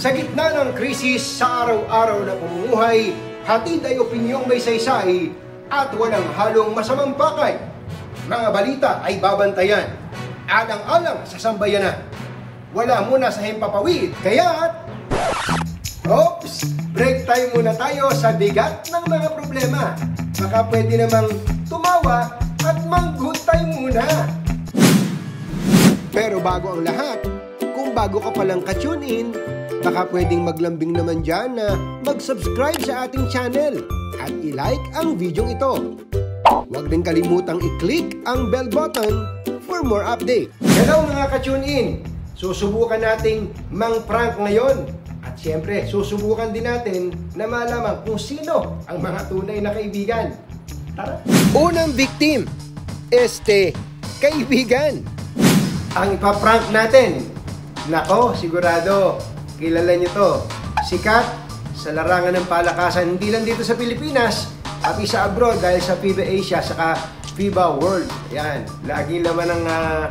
Sa gitna ng krisis sa araw-araw na pamumuhay, hatid ay opinyong may saysay at walang halong masamang pakay. Mga balita ay babantayan, alang-alang sa sambayanan. Wala muna sa himpapawid, kaya oops! Break time muna tayo sa bigat ng mga problema. Baka pwede namang tumawa at mag-good time muna. Pero bago ang lahat, kung bago ka palang ka-tune in, baka pwedeng maglambing naman dyan na mag-subscribe sa ating channel at i-like ang video ito. Huwag din kalimutang i-click ang bell button for more update. Hello mga ka-tune in! Susubukan nating mang-prank ngayon. At siyempre, susubukan din natin na malaman kung sino ang mga tunay na kaibigan. Tara! Unang victim, kaibigan. Ang ipaprank natin, nako, sigurado, kilala nyo to. Sikat sa larangan ng palakasan, hindi lang dito sa Pilipinas, pati sa abroad dahil sa FIBA Asia, saka FIBA World. Yan, lagi naman ng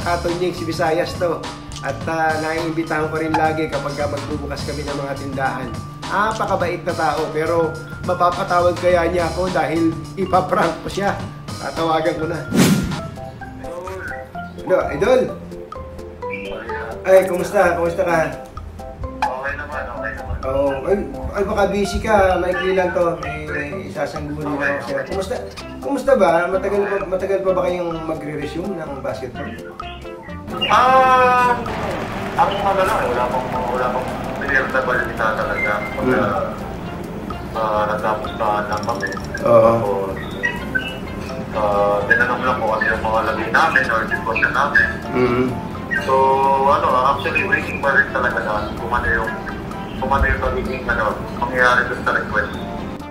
Katonying si Visayas to. At naiimbitahan ko rin lagi kapag magbubukas kami ng mga tindahan. Napakabait na tao, pero mapapatawag kaya niya ako dahil ipaprank ko siya. Tatawagan ko na. Hello, Idol? Ay, kumusta? Kumusta ka? Okay naman. Oo, ay baka busy ka, maikli lang to. May sasangguni na ako siya. Kumusta ba? Matagal pa ba kayong magre-resume ng basketball? Ang ano lang, wala pang clear na balita talaga. Natapos na lang kami. Oo. Tinanong lang kung ano yung mga lagay namin or discussion namin. So, actually waiting pa rin talaga na kung ano yung magiging mangyayari doon sa request.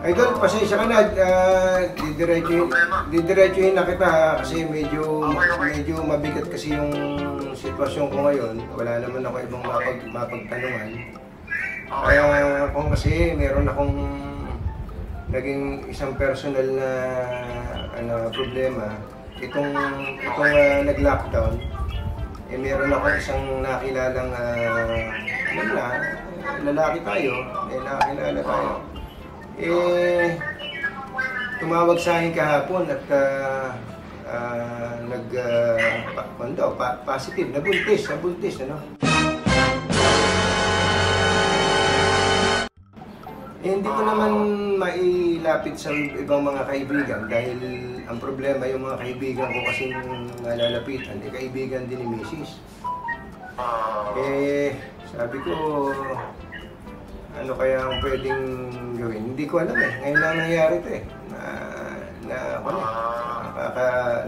Idol, pasensya ka na, didiretsuhin na kita kasi medyo mabigat kasi yung sitwasyon ko ngayon. Wala naman ako ibang mapagtanungan. Kaya kung kasi meron akong naging isang personal na problema. Itong nag-lockdown, meron ako isang nakilalang lalaki tayo, nakilala tayo. Tumawag sa akin kahapon at positive, nabuntis, ano? Hindi ko naman mailapit sa ibang mga kaibigan dahil ang problema yung mga kaibigan ko kasing nalalapitan, kaibigan din ni Mrs. Sabi ko, ano kaya ang pwedeng gawin? Hindi ko alam eh. Ngayon lang nangyari ito eh.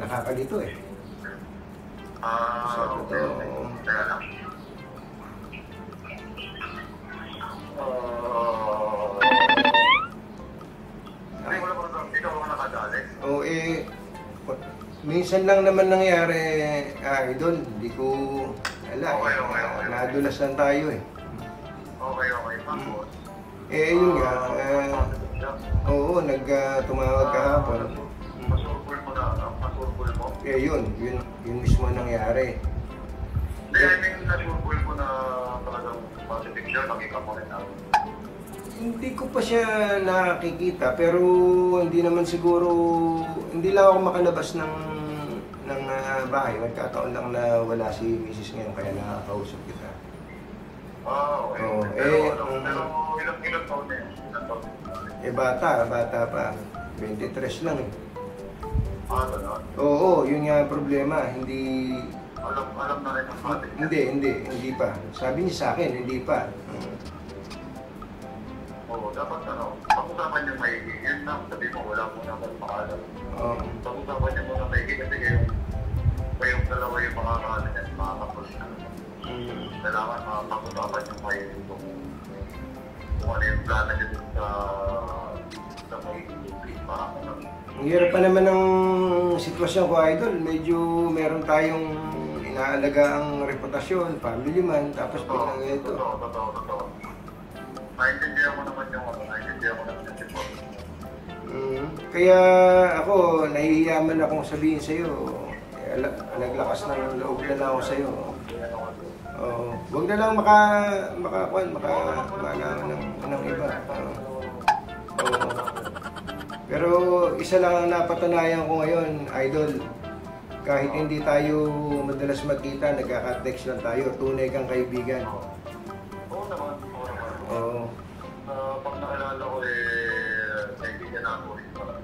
Nakakalito eh. Sabi ko, minsan lang naman nangyari, Idol. Hindi ko alam. Nadulas lang tayo eh. Okay. Tapos? Yun nga. Oo, tumawag kahapon. Masurpul mo na, masurpul mo? Yun mismo nangyari. Nasurpul mo na talagang positive siya, nakita mo rin namin. Hindi ko pa siya nakikita, pero hindi naman siguro, hindi lang ako makalabas ng bahay. Nagkataon lang na wala si Mrs. ngayon, kaya nakakausap kita. Okay. Oo, pero ilang taon na yun? Bata pa. 23 lang eh. Gano'n? Oo, yun nga ang problema. Hindi... Alam na rin ang matik. Hindi pa. Sabi niya sa akin, hindi pa. Oo, dapat pag-usapan niyo maigi. Yun na, sabi mo, wala mo na magpakalam. Pag-usapan niyo muna maigi kasi kayong dalawa yung makakaano niyan, makakapos na. Kailangan pag-usapan niyo maigi kung ano yung plano niyo sa maigi. Ang hirap pa naman ng sitwasyon ko, Idol. Medyo meron tayong inaalaga ang reputasyon, family man, tapos biglang ito. Totoo. Naintindihan mo naman yung sitwasyon. Kaya ako, nahihiyaman akong sabihin sa'yo. Naglakas ng loob na ako sa'yo. Huwag na lang makalaman ng iba. Oo. Pero isa lang ang napatunayan ko ngayon, Idol. Kahit hindi tayo madalas magkita, nagkaka-text lang tayo. Tunay kang kaibigan. Oo naman. Oo. Pag nakilala ko kaibigan ako rin pala.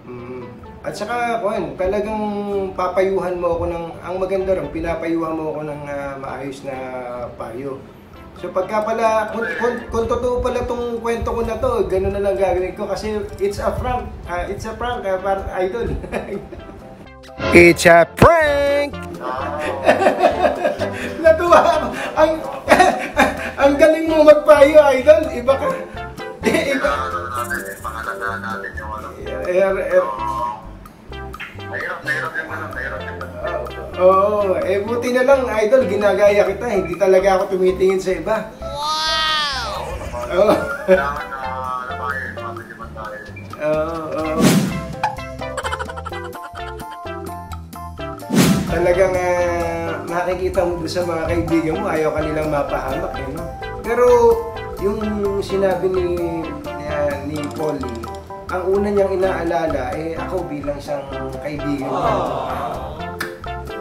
At saka, talagang papayuhan mo ako ang maganda rin, pinapayuhan mo ako ng maayos na payo. So pagka pala, kung totoo pala tong kwento ko na to, gano'n na lang gagawin ko kasi it's a prank. Idol. It's a prank! Natuwa ako. Ang galing mo magpayo, Idol. Iba ka. Iba. Pangalagaan natin yung ano. Mahirap yung ano. Oo, buti na lang, Idol, ginagaya kita. Hindi talaga ako tumitingin sa iba. Wow! Oo. Kailangan na labahin, mapiliman tayo. Oo. Talagang nakikita mo doon sa mga kaibigan mo, ayaw kanilang mapahamak. No? Pero yung sinabi ni Polly, ang una niyang inaalala, ako bilang isang kaibigan mo.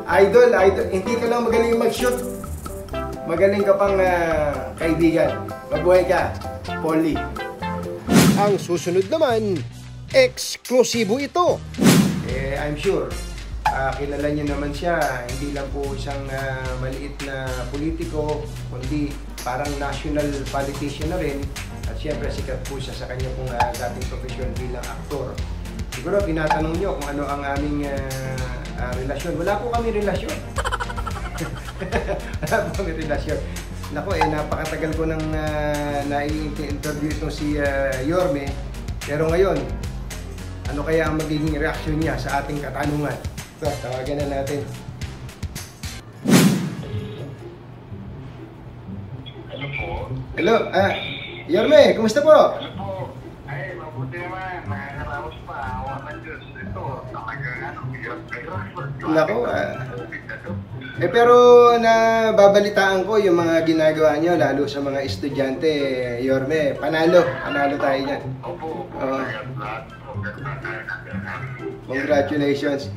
Idol, hindi ka lang magaling mag-shoot. Magaling ka pang kaibigan. Mabuhay ka, Polly. Ang susunod naman, eksklusibo ito. I'm sure, kilala niyo naman siya. Hindi lang po isang maliit na politiko, kundi parang national politician na rin. At syempre, sikat po siya sa kanya pong dating profesyon bilang aktor. Siguro, tinatanong niyo kung ano ang aming relasyon. Wala po kami relasyon. Wala po kami relasyon. Naku, napakatagal ko nang nai-interview itong si Yorme. Pero ngayon, ano kaya ang magiging reaksyon niya sa ating katanungan? So, tawagan na natin. Hello po. Hello, Yorme, kumusta po? Hello po. Ay, mabuti naman. Nakakaraos pa. Awa ng Diyos. Ito, talagang hirap. Naku, pero nababalitaan ko yung mga ginagawa nyo, lalo sa mga estudyante, Yorme. Panalo tayo dyan. Opo. Congratulations.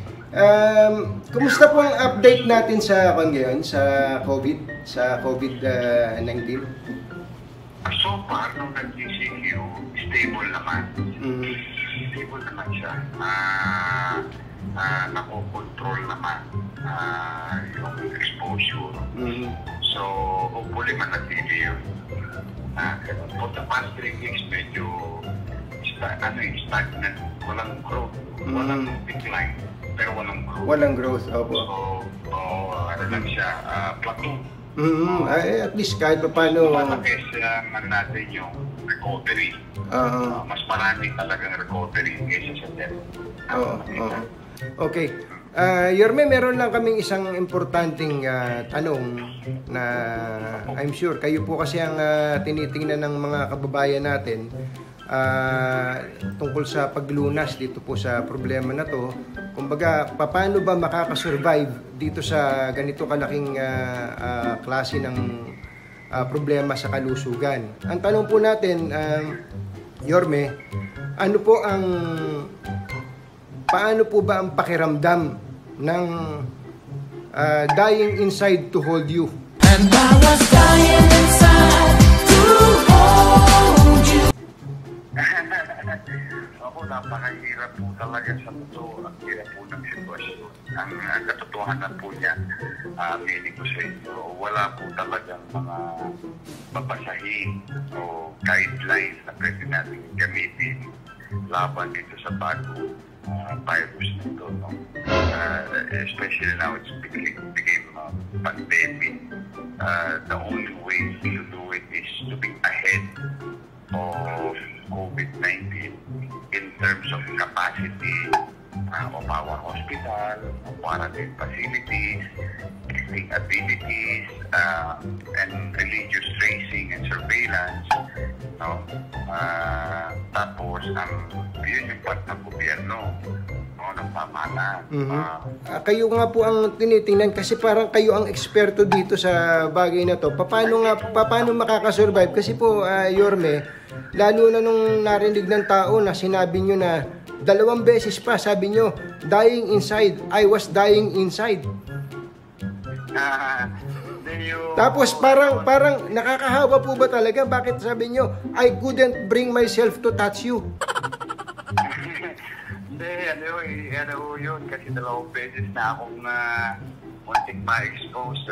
Kumusta po ang update natin sa ngayon, sa COVID-19? So far, nung nag-GCQ, stable naman. Stable naman siya. Nakokontrol naman yung exposure. So, hopefully manatili yun. For the past 3 weeks, medyo stagnant. Walang growth. Walang decline. Pero walang growth. Walang growth, opo. So, ano lang siya, plateau. At least kahit pa paano. Malaki siya natin yung recovery. Mas marami talagang recovery kaysa sa death. Okay. Yorme, meron lang kaming isang importanteng tanong na I'm sure kayo po kasi ang tinitingnan ng mga kababayan natin tungkol sa paglunas dito po sa problema na to. Kumbaga, paano ba makakasurvive dito sa ganito kalaking klase ng problema sa kalusugan? Ang tanong po natin, Yorme, paano po ba ang pakiramdam ng dying inside to hold you? And I was dying inside to hold you. Ako, napakahirap po talaga sa totoo. Ang hirap po ng sitwasyon. Ang katotohanan po niya, meaning ko sa inyo, wala po talagang mga babasahin o guidelines na pwede natin gamitin laban dito sa bago virus nito. No? Especially now it's became pandemic. The only way to do it is to be ahead of COVID-19 in terms of capacity of our hospital, of quarantine facilities, testing abilities, and religious tracing and surveillance. No? Tapos, yun yung part ng gobyerno. No? ng pamahalaan. Kayo nga po ang tinitingnan kasi parang kayo ang eksperto dito sa bagay na to. Paano makakasurvive? Kasi po, Yorme, lalo na nung narinig ng tao na sinabi nyo na 2 beses pa, sabi nyo, dying inside. I was dying inside. Tapos parang nakakahawa po ba talaga? Bakit sabi nyo, I couldn't bring myself to touch you? Hindi, ano yun, kasi 2 beses na akong muntik ma-expose,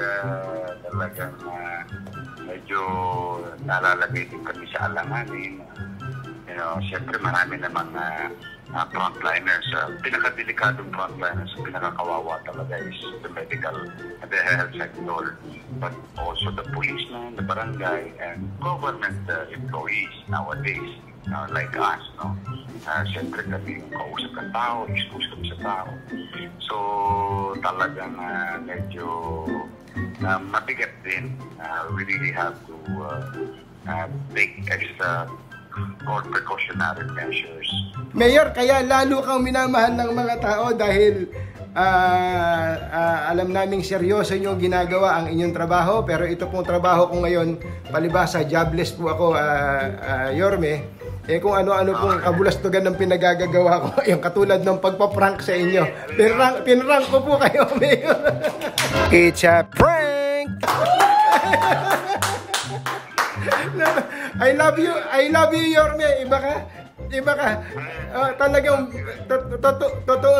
talagang medyo nalalagay din kami sa alanganin. You know, siyempre marami namang frontliners, pinakadelikadong frontliners, pinakakawawa talaga is the medical and the health sector, but also the policemen, the barangay, and government employees nowadays, like us, no? Siyempre kami yung kausap ng tao, expose kami sa tao. So, talagang medyo mabigat din. We really have to take extra or precautionary measures. Mayor, kaya lalo kang minamahal ng mga tao dahil alam naming seryoso nyo ginagawa ang inyong trabaho, pero ito pong trabaho ko ngayon, palibasa, jobless po ako, Yorme. Kung ano-ano pong kabulastugan ng pinagagagawa ko, yung katulad ng pagpa-prank sa inyo. Pinrank ko po kayo, Mayor. It's a prank! I love you, Yorme. Iba ka. Talagang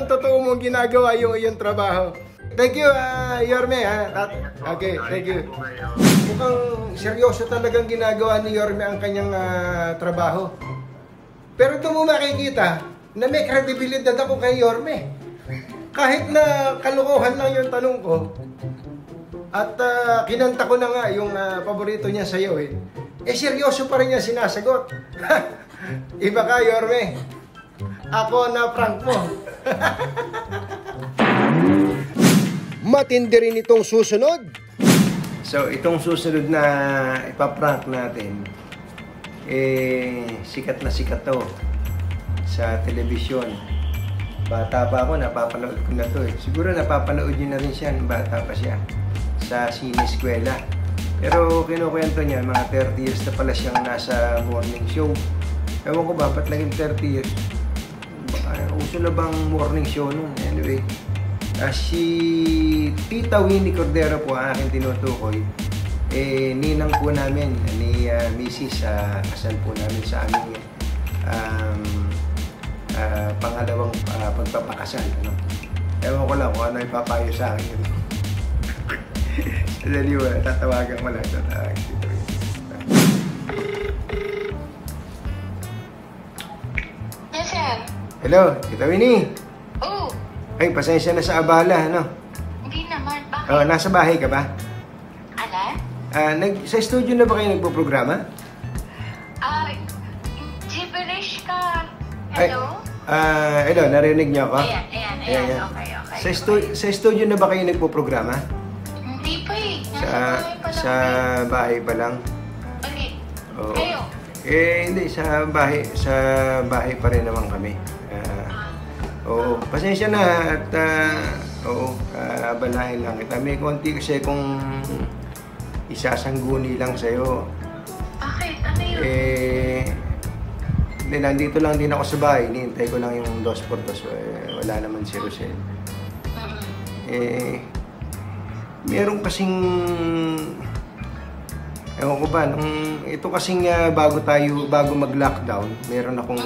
totoo mong ginagawa yung iyong trabaho. Thank you, Yorme. Okay, thank you. Mukhang seryoso talagang ginagawa ni Yorme ang kanyang trabaho. Pero ito mo makikita na may kredibilidad ako kay Yorme. Kahit na kalokohan lang yung tanong ko, at kinanta ko na nga yung paborito niya sa'yo seryoso pa rin niya sinasagot. Iba ka, Yorme. Ako na prank mo. Matindi rin itong susunod. So, itong susunod na ipaprank natin, sikat na sikat to sa telebisyon. Bata pa ako, napapanood ko na to Siguro napapanood niyo na rin siya, bata pa siya, sa sineskwela. Pero kinukwento niya, mga 30 years na pala siyang nasa morning show. Ewan ko ba, ba't naging 30 years? Uso na bang morning show nun? Anyway, si Tita Winnie Cordero po ang aking tinutukoy. Ninang po namin ni Mrs. Kasal po namin sa aming pangalawang pagpapakasal. Ewan ko lang kung ano ipapayo sa akin. Dali ba, tatawagan mo lang. Yes, sir. Hello, Tita Winnie. Oh, Ay, pasensya na sa abala, ano? hindi naman. Bakit? Nasa bahay ka ba? Ala? Sa studio na ba kayo nagpo-programa? Gibberish ka. Hello? Hello, narinig niyo ako? Ayan. Okay. Sa studio na ba kayo nagpo-programa? Hindi pa Sa bahay pa lang? Bakit? Oo. Kayo? Hindi, sa bahay pa rin naman kami. Oo, pasensya na at abalahin lang kita. May konti kasi kung isasangguni lang sa'yo. Bakit? Ano yun? Nandito lang din ako sa bahay. Hinihintay ko lang yung 2x2. Wala naman si Rosel. Meron kasing ewan ko ba, ito kasing bago mag-lockdown, meron akong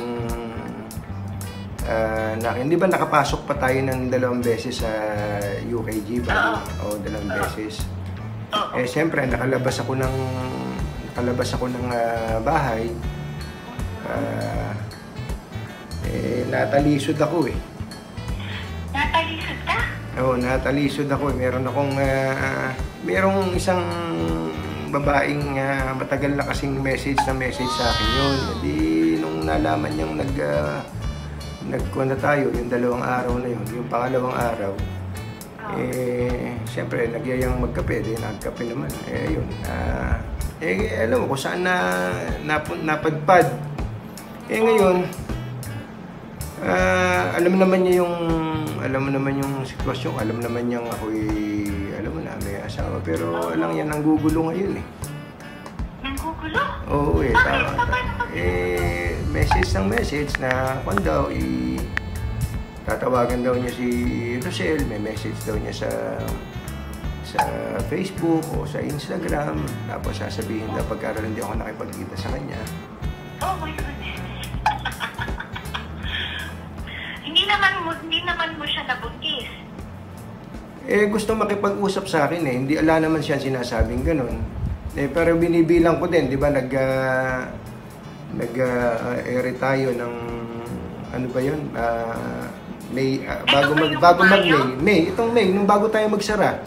hindi ba nakapasok pa tayo ng 2 beses sa UKG ba? O 2 beses. Siyempre nakalabas ako ng bahay. Natalisod ako Natalisod ka? Oo, natalisod ako. Merong isang babaeng matagal na kasing message sa akin yun. Di nung nalaman niyang nagkuha tayo, yung 2 araw na yun, yung pangalawang araw, siyempre nagyayang magkape, nagkape naman. Yun. Alam mo kung saan napadpad. Ngayon, Alam mo naman yung sitwasyon, alam naman niyang ako'y, alam mo na, may asawa, pero alam yan, nanggugulo ngayon eh. Nanggugulo? Oo eh, Bakit? Paano ka? message na kung daw, tatawagan daw niya si Rosel, may message daw niya sa Facebook o sa Instagram, tapos sasabihin daw pagkaroon hindi ako nakipagkita sa kanya. Oh my goodness. Hindi naman mo siya nabuntis. Gusto makipag-usap sa akin eh. Hindi, ala naman siya sinasabing ganun. Pero binibilang ko din, di ba, nag-air tayo ng, ano ba yun? May, bago mag-May. May, itong May, nung bago tayo magsara.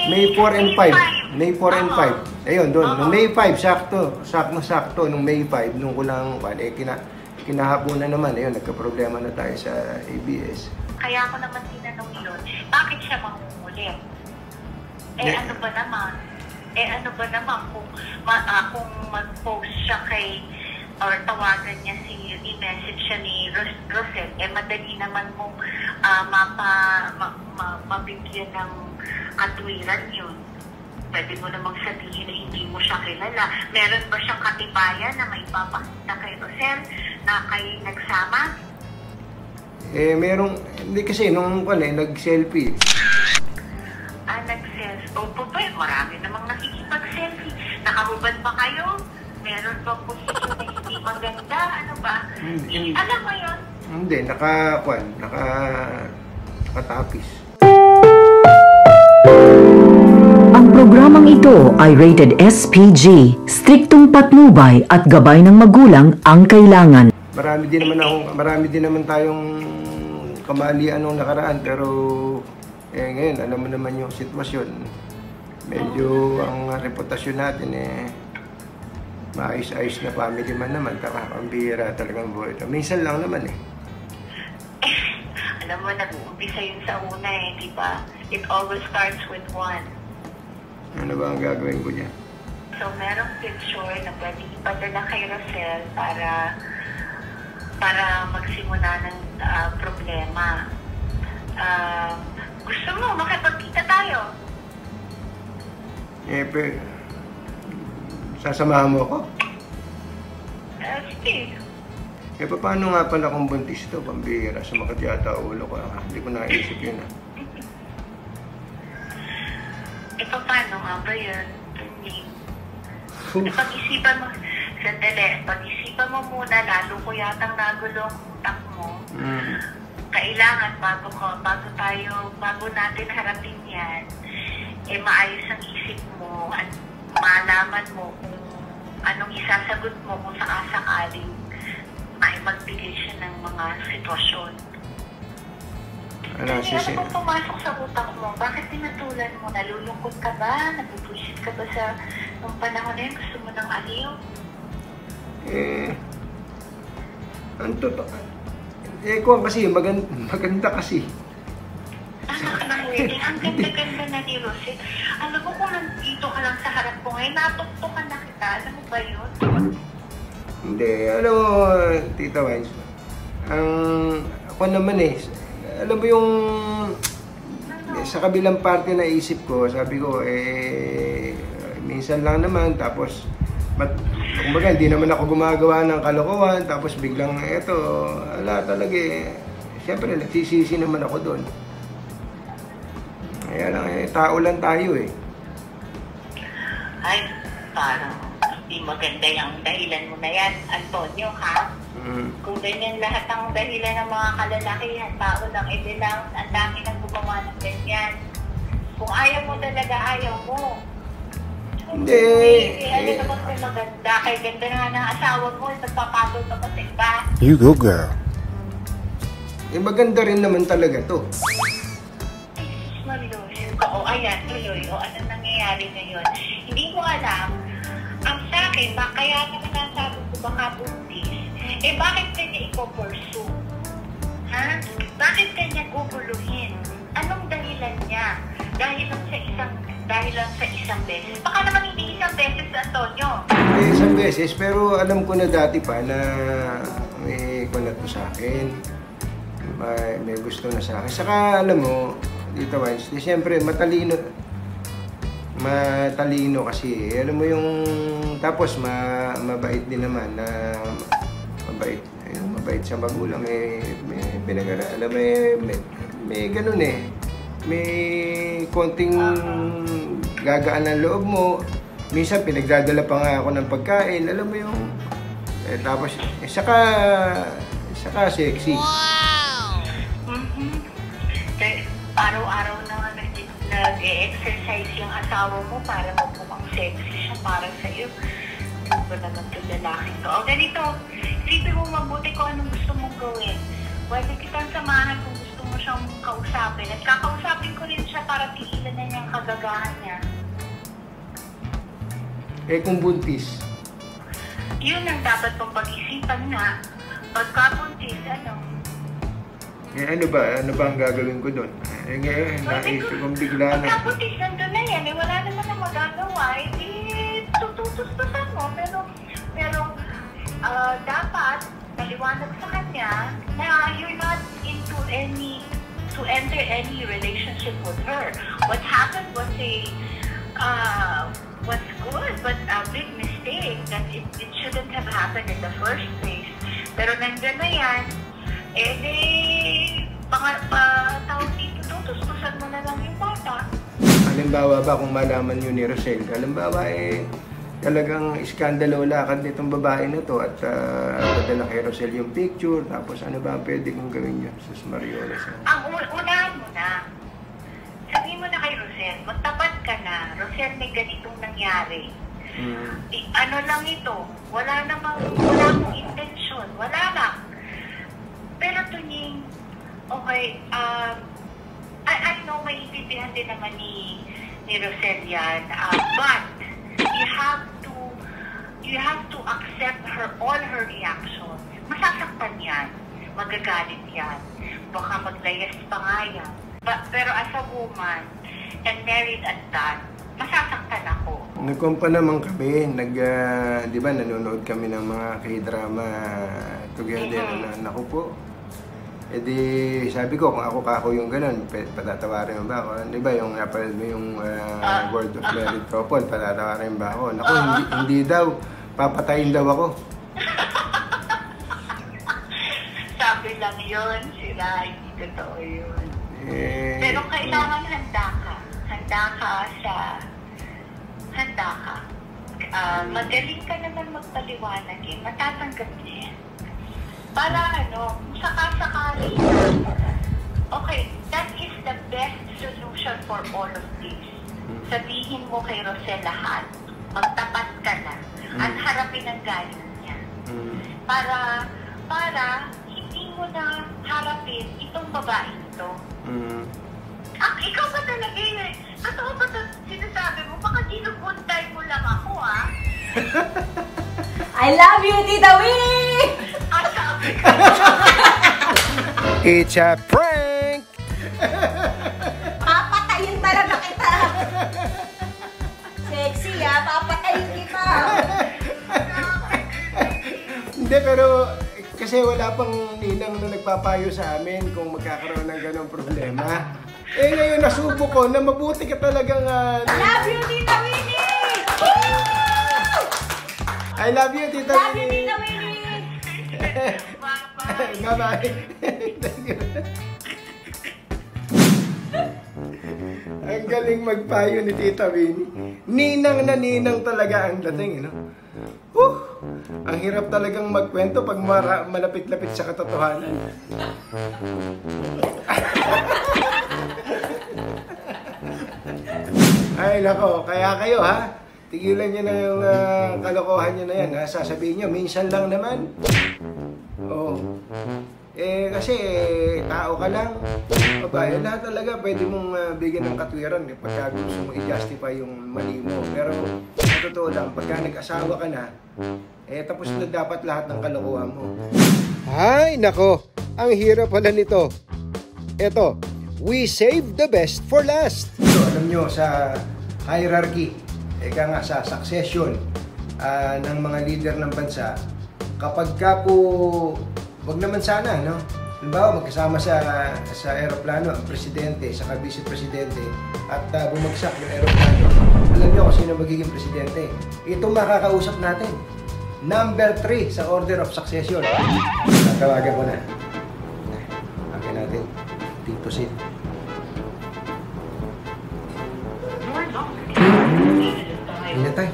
May 4 and 5. May 4 and 5. Ayun, doon. Nung May 5, sakto. Nung May 5, nung kulang, kinahaponan naman. Ayun, nagka-problema na tayo sa ABS. Kaya ako naman tinanong yun, bakit siya mangungulit? Ano ba naman kung mag-post siya kay, or tawagan niya i-message siya ni Rosel, madali naman mong mabigyan ng katwiran yun. Pwede mo namang sabihin na hindi mo siya kilala. Meron ba siyang katibayan na may papakita kay Rosel na kayo nagsama? Hindi kasi, nung nag-selfie. Nag-selfie. Opo ba, marami namang nakikipag-selfie. Nakahubad ba kayo? Meron ba posisyon na hindi maganda? Ano ba? Alam mo yun? Hindi, nakatapis. Ang programang ito ay rated SPG, striktong patnubay at gabay ng magulang ang kailangan. Marami din naman tayong kamalian nung nakaraan, pero ngayon, alam mo naman yung sitwasyon. Medyo ang reputasyon natin maayos-ayos na family man naman, pambihira talagang buhay ito. Minsan lang naman Alam mo, nag-uumpisa yun sa una di ba? It always starts with one. Ano ba ang gagawin ko niya? So, merong picture na pwede ipadala kay Rosel para magsimula ng problema. Gusto mo, makipagkita tayo? Sasamahan mo ako? Sige. Paano nga pala kung buntis ito? Pambihira, sumakit yata ulo ko. Hindi ko naisip yun Paano nga ba yun? Pag-isipan mo, pag-isipan mo muna, lalo ko yatang nagulong utak mo. Kailangan bago natin harapin yan, maayos ang isip mo at malaman mo kung anong isasagot mo kung sakasakaling magbigay siya ng mga sitwasyon. Ano bang pumasok sa utak mo? Bakit tinatulan mo? Nalulungkot ka ba? Nabubuisit ka ba sa nung panahon na yun? Gusto mo ng aliw? Ang totoo. Kung kasi, maganda kasi. Ang ganda-ganda na ni Rosel. Alam mo kung nandito ka lang sa harap ko ngayon, natuktukan na kita. Alam mo ba yun? Hindi, alam mo, Tita Wines, ako naman alam mo yung sa kabilang parte na isip ko, sabi ko, minsan lang naman, tapos, kumbaga, hindi naman ako gumagawa ng kalokohan, tapos biglang, ala talaga siyempre, nagsisisi naman ako doon. Kaya lang, tao lang tayo Ay, parang hindi maganda yung dahilan mo na yan, Antonio, ha? Kung ganyan lahat ang dahilan ng mga kalalakihan, tao lang, ang dami nang gumawa ng ganyan. Kung ayaw mo talaga, ayaw mo. Hindi. Ano naman kung maganda? Kaya ganda na nga ng asawa mo, nagpapagod ka pa sa iba. You go, girl. Maganda rin naman talaga to. Oo, ayan, tuloy. O, ano nangyayari ngayon? Hindi mo alam. Ang sa akin, kaya naman nasabi ko baka buntis, bakit kanya ipo-pursue? Ha? Bakit kanya guguluhin? Anong dahilan niya? Dahil lang sa isang beses. Baka naman hindi isang beses, Antonio. Isang beses, pero alam ko na dati pa na may kunat mo sa akin. may gusto na sa akin. Saka alam mo, Tita Wines, siyempre matalino kasi, alam mo yung, tapos mabait din naman, na mabait sa magulang, may pinag-aralan, may ganun eh, may konting gagaan ng loob mo. Minsan pinagdadala pa nga ako ng pagkain, alam mo yung, tapos, saka sexy. Wow! Araw-araw na nag-e-exercise yung asawa mo para magmukhang sexy siya para sa'yo. Ano ba naman itong lalaki to? O ganito, isipin mo mabuti kung anong gusto mong gawin. Pwede kitang samahan kung gusto mo siyang kausapin. At kakausapin ko rin siya para tigilan na niyang kagagahan niya. Kung buntis? Yun ang dapat mong pag-isipan na. Pagka buntis, ano? Ano ba ang gagawin ko doon? Ngayon, naisip kong bigla na. Pagkaputis, nandun na yan. Wala naman na magagawa. Tututustusan mo. Pero dapat naliwanag sa kanya na you're not into to enter any relationship with her. What happened was was good, but a big mistake that it shouldn't have happened in the first place. Pero nandun na yan, tawag dito, tutustusan mo na lang yung bata. Halimbawa ba kung malaman yun ni Rosel, halimbawa talagang iskandalo lakad nitong babae na to at padala kay Rosel yung picture, tapos ano ba ang pwede kong gawin yun? Sus Mariola siya. Ang unahan mo na, sabihin mo na kay Rosel, magtapat ka na, Rosel may ganitong nangyari. Ano lang ito, wala akong intensyon, wala lang. Pero tunying, okay, I know may intindihan din naman ni Rosel yan, but you have to accept all her reactions. Masasaktan yan, magagalit yan, baka maglayas pa nga yan. Pero as a woman, and married at that, masasaktan ako. Nagkumpa naman kami, di ba, nanonood kami ng mga K-drama together na naku po. E di, sabi ko, kung ako yung ganun, patatawarin mo ba ako? Di ba, yung napalad mo yung World of Married Couple, patatawarin ba ako? Naku, hindi daw, papatayin daw ako. Sabi lang yun, sila, hindi totoo yun. Pero kailangan handa ka. Handa ka. Magaling ka naman magpaliwanag eh. Matatanggap niya yan. Para sakasakali na, okay, that is the best solution for all of this. Sabihin mo kay Rosel lahat, magtapat ka na, at harapin ang galit niya. Para hindi mo na harapin itong babae ito. Ikaw ba talaga yun? Totoo ba sinasabi mo? Baka ginuguntay mo lang ako, ha? I love you, Tita Winnie! Sabi ko. It's a prank! Papatayin talaga kita! Sexy, ha? Papatayin kita! Hindi, pero kasi wala pang ninang na nagpapayo sa amin kung magkakaroon ng ganong problema. Ngayon nasubo ko na mabuti ka talagang... Love you, Tita Winnie! I love you, Tita Love you, Winnie! Tita Winnie! Bye-bye! Ang galing magpayo ni Tita Winnie. Ninang na ninang talaga ang dating, ang hirap talagang magkwento pag malapit-lapit sa katotohanan. Ay, nako, kaya kayo tigilan nyo na yung kalokohan nyo na yan, sasabihin nyo, minsan lang naman. Oo. Kasi tao ka lang. Babae, lahat talaga pwede mong bigyan ng katwiran pagka gusto mo i-justify yung mali mo. Pero sa totoo lang, pagka nag-asawa ka na, tapos na dapat lahat ng kalokohan mo. Ay, nako, ang hirap pala nito. Eto, we save the best for last. So, alam nyo, sa hierarchy, nga sa succession ng mga leader ng bansa, kapag ka po, wag naman sana, halimbawa magkasama sa aeroplano ang presidente, saka vice-presidente, at bumagsak yung aeroplano, alam niyo kung sino magiging presidente. Itong makakausap natin. Number 3 sa order of succession. Tatawagan ko na. Okay natin. Tito Sid. Hindi tayo.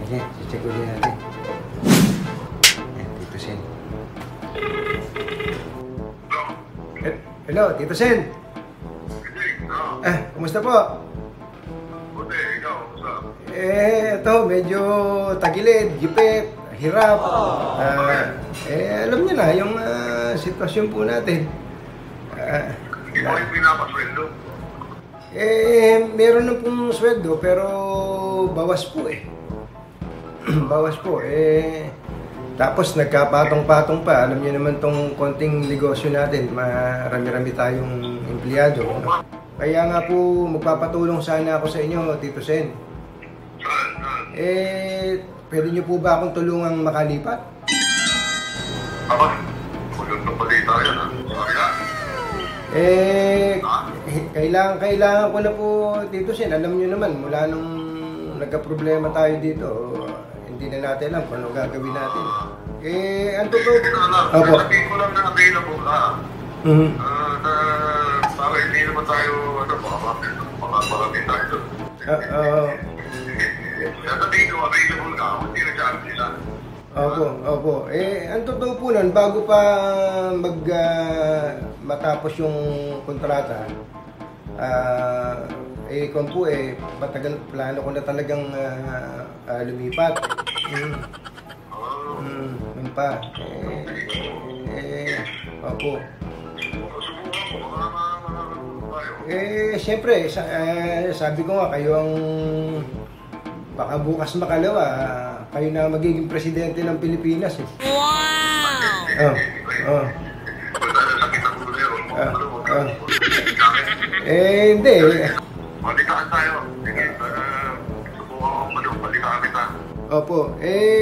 Okay, check ulit natin. Tito Sen. Hello, Tito Sen. Kumusta po? Buti, ikaw, kumusta? Ito, medyo tagilid, gipit, hirap. Alam niyo na, yung sitwasyon po natin. Ikaw yung pinapasweldo. Meron na pong sweldo, pero bawas po bawas po. Tapos nagkapatong-patong pa. Alam niyo naman tong konting negosyo natin, marami-rami tayong empleyado. Kaya nga po, magpapatulong sana ako sa inyo, Tito Sen. Saan? Pwede niyo po ba akong tulungang makalipat? Aba, magandang balita yan, ha? Kailangan ko na po, Tito Sen. Alam niyo naman, mula nung nagka-problema tayo dito, hindi na natin alam kung ano gagawin natin. Ang totoo... Opo. Sabihin ko lang na available ka. Para hindi naman tayo, baka marami tayo. Sabihin ko, available ka, hindi nag-aarap sila. Opo. Ang totoo po nun, bago pa matapos yung kontrata, kung po matagal plano ko na talagang lumipat. Yun pa. Opo. Siyempre, sabi ko nga, kayo ang baka bukas makalawa, kayo na magiging presidente ng Pilipinas. Wow! Hindi. Balikaan tayo. Subukan ko balikaan kita. Opo.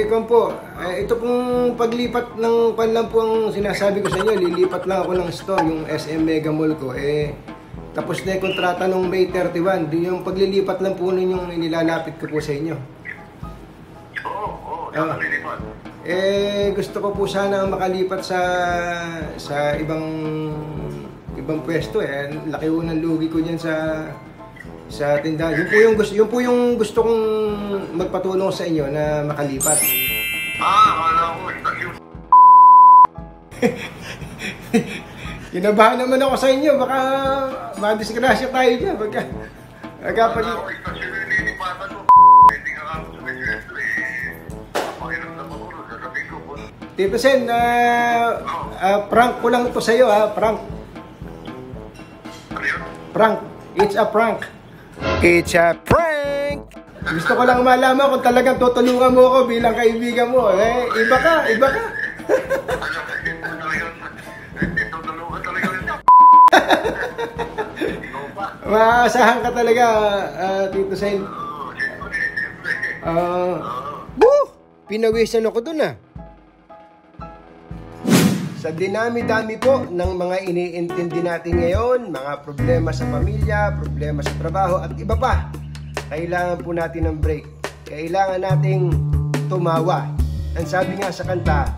Kung po, ito pong paglipat ng panlang po ang sinasabi ko sa inyo, lilipat lang ako ng store, yung SM Mega Mall ko. Tapos na yung kontrata nung May 31, yung paglilipat lang po nun yung nilalapit ko po sa inyo. Oo, lilipat. Gusto ko po sana makalipat sa ibang pwesto. Laki po ng lugi ko diyan sa tindahan. Yun po yung gusto kong magpatulong sa inyo na makalipat. Akala ko, istasyon. Kinabahan naman ako sa inyo, baka madisgrasya tayo dyan. Akala ko, istasyon yung lilipatan mo. Hindi ka ako sa medyo pakiramdam ako, sasabihin ko po. Tito Sen, prank ko lang ito sa'yo, prank. Ano yun? Prank. It's a prank. It's a prank! Gusto ko lang malaman kung talagang tutulungan mo ako bilang kaibigan mo. Iba ka. Maasahan ka talaga, Tito Sen. Pinawisan ako dun Sa dinami-dami po ng mga iniintindi natin ngayon, mga problema sa pamilya, problema sa trabaho at iba pa, kailangan po natin ng break. Kailangan nating tumawa. Ang sabi nga sa kanta,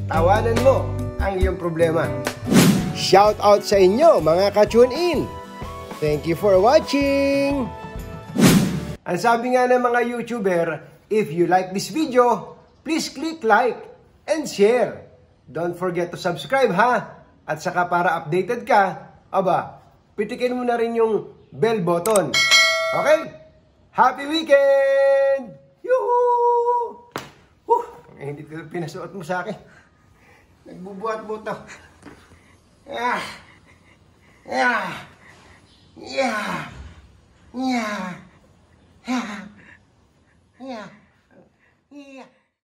tawanan mo ang iyong problema. Shout out sa inyo mga ka-tune in. Thank you for watching. Ang sabi nga ng mga YouTuber, if you like this video, please click like and share. Don't forget to subscribe At saka para updated ka, pitikin mo na rin yung bell button. Okay? Happy weekend! Yoo-hoo! Hindi ko pinasuot mo sa akin. Nagbubuhat mo ito. Yeah. Yeah.